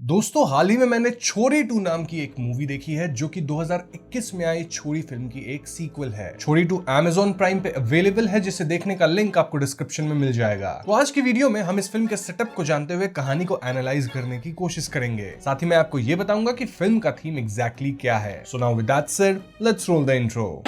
दोस्तों हाल ही में मैंने छोरी 2 नाम की एक मूवी देखी है जो कि 2021 में आई छोरी फिल्म की एक सीक्वल है। छोरी 2 Amazon प्राइम पे अवेलेबल है, जिसे देखने का लिंक आपको डिस्क्रिप्शन में मिल जाएगा। तो आज की वीडियो में हम इस फिल्म के सेटअप को जानते हुए कहानी को एनालाइज करने की कोशिश करेंगे। साथ ही मैं आपको ये बताऊंगा कि फिल्म का थीम एग्जैक्टली क्या है। So now with that said, let's roll the intro.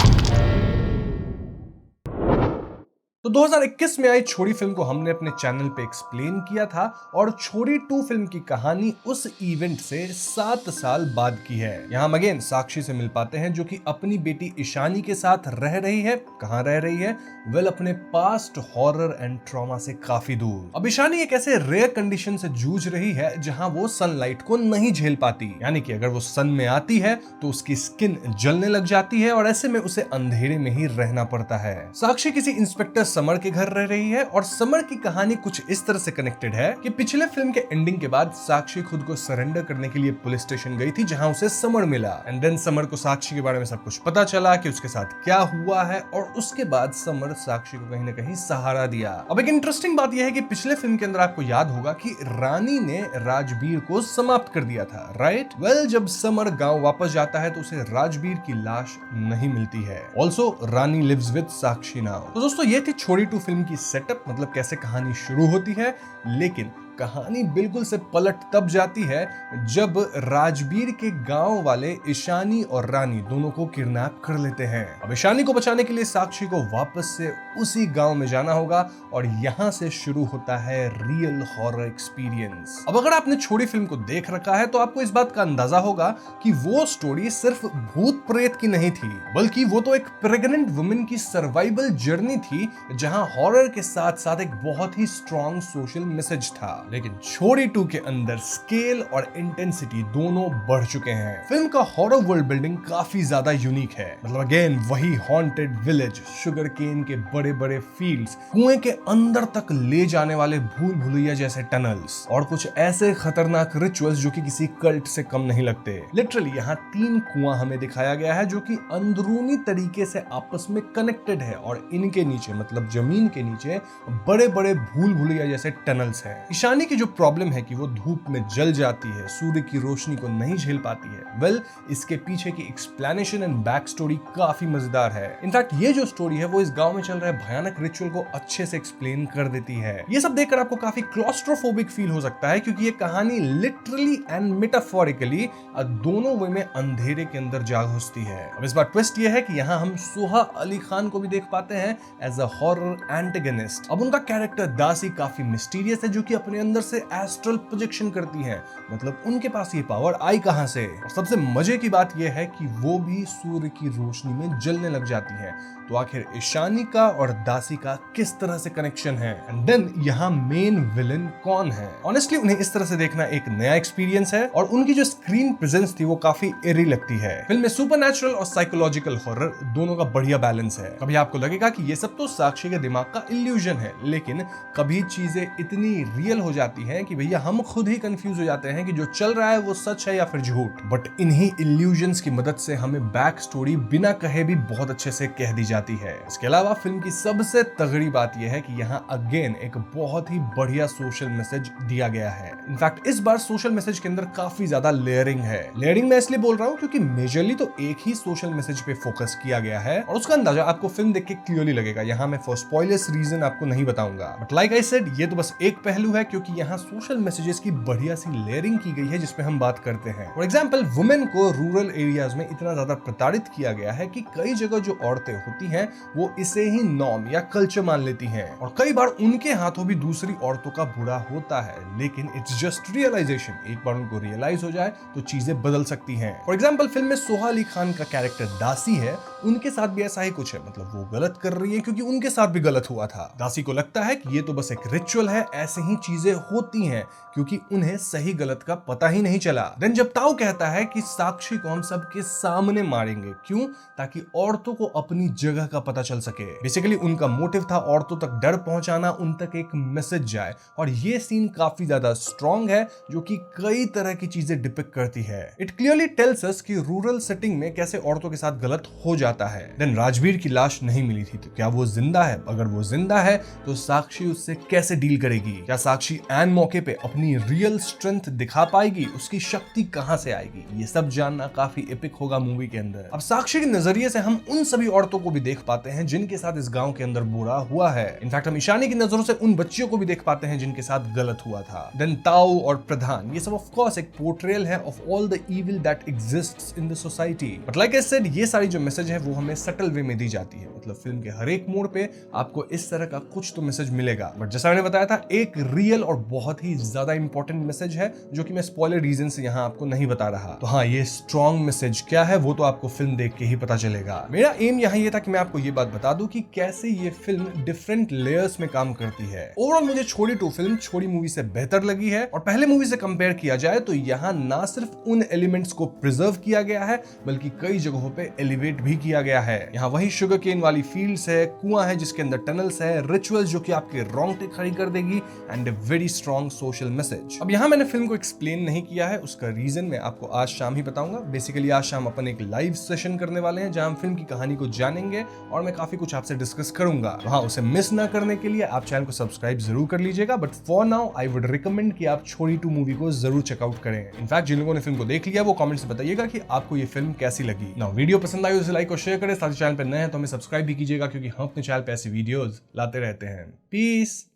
तो 2021 में आई छोरी फिल्म को हमने अपने चैनल पे एक्सप्लेन किया था और छोरी 2 फिल्म की कहानी उस इवेंट से 7 साल बाद की है। यहाँ हम अगेन साक्षी से मिल पाते हैं जो कि अपनी बेटी ईशानी के साथ रह रही है। कहाँ रह रही है? वेल, अपने पास्ट हॉरर एंड ट्रॉमा से काफी दूर। अब ईशानी एक ऐसे रेयर कंडीशन से जूझ रही है जहां वो सनलाइट को नहीं झेल पाती, यानी कि अगर वो सन में आती है तो उसकी स्किन जलने लग जाती है और ऐसे में उसे अंधेरे में ही रहना पड़ता है। साक्षी किसी इंस्पेक्टर समर के घर रह रही है और समर की कहानी कुछ इस तरह से कनेक्टेड है कि पिछले फिल्म के एंडिंग के बाद साक्षी खुद को सरेंडर करने के लिए पुलिस स्टेशन गई थी जहां उसे समर मिला एंड देन समर को साक्षी के बारे में सब कुछ पता चला कि उसके साथ क्या हुआ है और उसके बाद समर साक्षी को कहीं ना कहीं सहारा दिया। अब एक इंटरेस्टिंग बात यह है कि पिछले फिल्म के अंदर आपको याद होगा कि रानी ने राजबीर को समाप्त कर दिया था, राइट? वेल, जब समर गांव वापस जाता है तो उसे राजबीर की लाश नहीं मिलती है। Also Rani lives with Sakshi now. तो दोस्तों ये थी छोरी 2 फिल्म की सेटअप, मतलब कैसे कहानी शुरू होती है। लेकिन कहानी बिल्कुल से पलट तब जाती है जब राजबीर के गांव वाले ईशानी और रानी दोनों को किडनैप कर लेते हैं। अब ईशानी को बचाने के लिए साक्षी को वापस से उसी गांव में जाना होगा और यहां से शुरू होता है रियल हॉरर एक्सपीरियंस। अब अगर आपने छोरी फिल्म को देख रखा है तो आपको इस बात का अंदाजा होगा कि वो स्टोरी सिर्फ भूत प्रेत की नहीं थी, बल्कि वो तो एक प्रेग्नेंट वुमेन की सर्वाइवल जर्नी थी जहां हॉरर के साथ साथ एक बहुत ही स्ट्रॉन्ग सोशल मैसेज था। लेकिन छोरी 2 के अंदर स्केल और इंटेंसिटी दोनों बढ़ चुके हैं। फिल्म का हॉरर वर्ल्ड बिल्डिंग काफी ज्यादा यूनिक है। मतलब अगेन वही हॉन्टेड विलेज, शुगर केन के बड़े बड़े फील्ड्स, कुएं के अंदर तक ले जाने वाले भूल भुलैया जैसे टनल्स और कुछ ऐसे खतरनाक रिचुअल्स जो कि किसी कल्ट से कम नहीं लगते। लिटरली यहाँ 3 कुआं हमें दिखाया गया है जो कि अंदरूनी तरीके से आपस में कनेक्टेड है और इनके नीचे मतलब जमीन के नीचे बड़े बड़े भूल भुलैया जैसे टनल्स हैं। ईशानी की जो प्रॉब्लम है कि वो धूप में जल जाती है, सूर्य की रोशनी को नहीं झेल पाती है। वेल, इसके पीछे की एक्सप्लेनेशन एंड बैक स्टोरी काफी मजेदार है। इनफैक्ट ये जो स्टोरी है वो इस गांव में चल रहे भयानक रिचुअल को अच्छे से एक्सप्लेन कर देती है। ये सब देखकर आपको काफी क्लॉस्ट्रोफोबिक फील हो सकता है क्योंकि ये कहानी लिटरली एंड मेटाफोरिकली दोनों वे में अंधेरे के अंदर जा घुसती है। अब इस बार ट्विस्ट ये है कि यहाँ हम सोहा अली खान को भी देख पाते हैं एज अ हॉरर एंटेगनिस्ट। अब उनका कैरेक्टर दासी काफी मिस्टीरियस है जो कि अपने अंदर से एस्ट्रल प्रोजेक्शन करती है। मतलब उनके पास ये पावर आई कहां से? और सबसे मजे की बात यह है कि वो भी सूर्य की रोशनी में जलने लग जाती है। तो आखिर ईशानी का और दासी का किस तरह से कनेक्शन है? एंड देन यहाँ मेन विलन कौन है? ऑनेस्टली उन्हें इस तरह से देखना एक नया एक्सपीरियंस है और उनकी जो स्क्रीन प्रेजेंस थी वो काफी एरी लगती है। फिल्म में सुपरनैचुरल और साइकोलॉजिकल हॉरर दोनों का बढ़िया बैलेंस है। कभी आपको लगेगा कि ये सब तो साक्षी के दिमाग का इल्यूजन है, लेकिन कभी चीजें इतनी रियल हो जाती हैं कि भैया हम खुद ही कंफ्यूज हो जाते हैं कि जो चल रहा है वो सच है या फिर झूठ। बट इन्हीं इल्यूजन्स की मदद से हमें बैक स्टोरी बिना कहे भी बहुत अच्छे से कह दी जाती है। इसके अलावा फिल्म की सबसे तगड़ी बात यह है कि यहाँ अगेन एक बहुत ही बढ़िया सोशल मैसेज दिया गया है। इनफैक्ट इस बार सोशल मैसेज के अंदर काफी ज्यादा लेयरिंग है। लेयरिंग मैं इसलिए बोल रहा हूँ क्योंकि मेजरली तो एक ही सोशल मैसेज पे फोकस किया गया है और उसका अंदाजा आपको फिल्म देख के क्लियरली लगेगा। यहाँ मैं फॉर स्पॉयलर्स रीजन आपको नहीं बताऊंगा, बट लाइक आई सेड ये तो बस एक पहलू है क्योंकि यहाँ सोशल मैसेजेस की बढ़िया सी लेयरिंग की गई है जिसमें हम बात करते हैं। फॉर एग्जांपल, वुमेन को रूरल एरियाज में इतना ज्यादा प्रताड़ित किया गया है कि कई जगह जो औरतें होती हैं वो इसे ही नॉर्म या कल्चर मान लेती हैं और कई बार उनके हाथों भी दूसरी औरतों का बुरा होता है। लेकिन इट्स जस्ट रियलाइजेशन, एक बार उनको रियलाइज हो जाए तो चीजें बदल सकती हैं। फॉर एग्जांपल, फिल्म में सोहा अली खान का कैरेक्टर दासी है, उनके साथ भी ऐसा ही कुछ है। मतलब वो गलत कर रही है क्योंकि उनके साथ भी गलत हुआ था। दासी को लगता है कि ये तो बस एक रिचुअल है, ऐसे ही चीजें होती हैं क्योंकि उन्हें सही गलत का पता ही नहीं चला। देन जब ताऊ कहता है कि साक्षी को हम सबके सामने मारेंगे, क्यों? ताकि औरतों को अपनी जगह का पता चल सके। बेसिकली उनका मोटिव था औरतों तक डर पहुंचाना, उन तक एक मैसेज जाए और ये सीन काफी ज्यादा स्ट्रॉन्ग है जो कि कई तरह की चीजें डिपिक्ट करती है। इट क्लियरली टेल्स अस कि रूरल सेटिंग में कैसे औरतों के साथ गलत हो जाता है। देन राजबीर की लाश नहीं मिली थी, तो क्या वो जिंदा है? अगर वो जिंदा है तो साक्षी उससे कैसे डील करेगी? क्या साक्षी एन मौके पे अपनी रियल स्ट्रेंथ दिखा पाएगी, उसकी शक्ति कहां से आएगी, ये सब जानना काफी एपिक होगा मूवी के अंदर। अब साक्षी के नजरिए से हम उन सभी औरतों को भी देख पाते हैं जिनके साथ इस गांव के अंदर बुरा हुआ है। इनफैक्ट हम ईशानी की नजरों से उन बच्चियों को भी देख पाते हैं जिनके साथ गलत हुआ था। देन ताऊ और प्रधान, ये सब ऑफ कोर्स एक पोर्ट्रेयल है of all the evil that exists in the society. But like I said, ये सारी जो मैसेज है वो हमें सटल वे में दी जाती है। मतलब फिल्म के हर एक मोड़ पे आपको इस तरह का कुछ तो मैसेज मिलेगा। बट जैसा मैंने बताया था, एक रियल और बहुत ही ज्यादा इंपॉर्टेंट मैसेज है जो कि मैं स्पॉइलर रीजन से यहाँ आपको नहीं बता रहा। तो हाँ, ये स्ट्रॉन्ग मैसेज क्या है वो तो आपको फिल्म देख के ही पता चलेगा। मेरा एम यहाँ ये था कि मैं आपको ये बात बता दूं कि कैसे ये फिल्म डिफरेंट लेयर्स में काम करती है। ओवरऑल मुझे छोरी 2 फिल्म छोरी मूवी से बेहतर लगी है, और पहले मूवी से कंपेयर किया जाए तो यहाँ ना सिर्फ उन एलिमेंट्स को प्रिजर्व किया गया है बल्कि कई जगहों पे एलिवेट भी किया गया है। यहाँ वही शुगर केन वाली फील्ड्स है, कुआं है जिसके अंदर टनल्स है, रिचुअल्स जो कि आपके रोंगटे खड़ी कर देगी, and a very strong social message. अब यहाँ मैंने फिल्म को एक्सप्लेन नहीं किया है, उसका रीजन मैं आपको आज शाम ही बताऊंगा। बेसिकली आज शाम अपन एक लाइव सेशन करने वाले हैं जहां हम फिल्म की कहानी को जानेंगे और मैं काफी कुछ आपसे डिस्कस करूंगा। तो हाँ, उसे मिस ना करने के लिए आप चैनल को सब्सक्राइब जरूर कर लीजिएगा। But for now I would recommend कि आप छोरी 2 मूवी को जरूर चेकआउट करें। इनफैक्ट जिन लोगों ने फिल्म को देख लिया वो कमेंट्स में बताइएगा कि आपको ये फिल्म कैसी लगी। ना वीडियो पसंद आई उसे लाइक और शेयर करें, साथ ही चैनल पर नए हैं तो हमें सब्सक्राइब भी कीजिएगा क्योंकि हम अपने चैनल पे ऐसी वीडियोस लाते रहते हैं। पीस।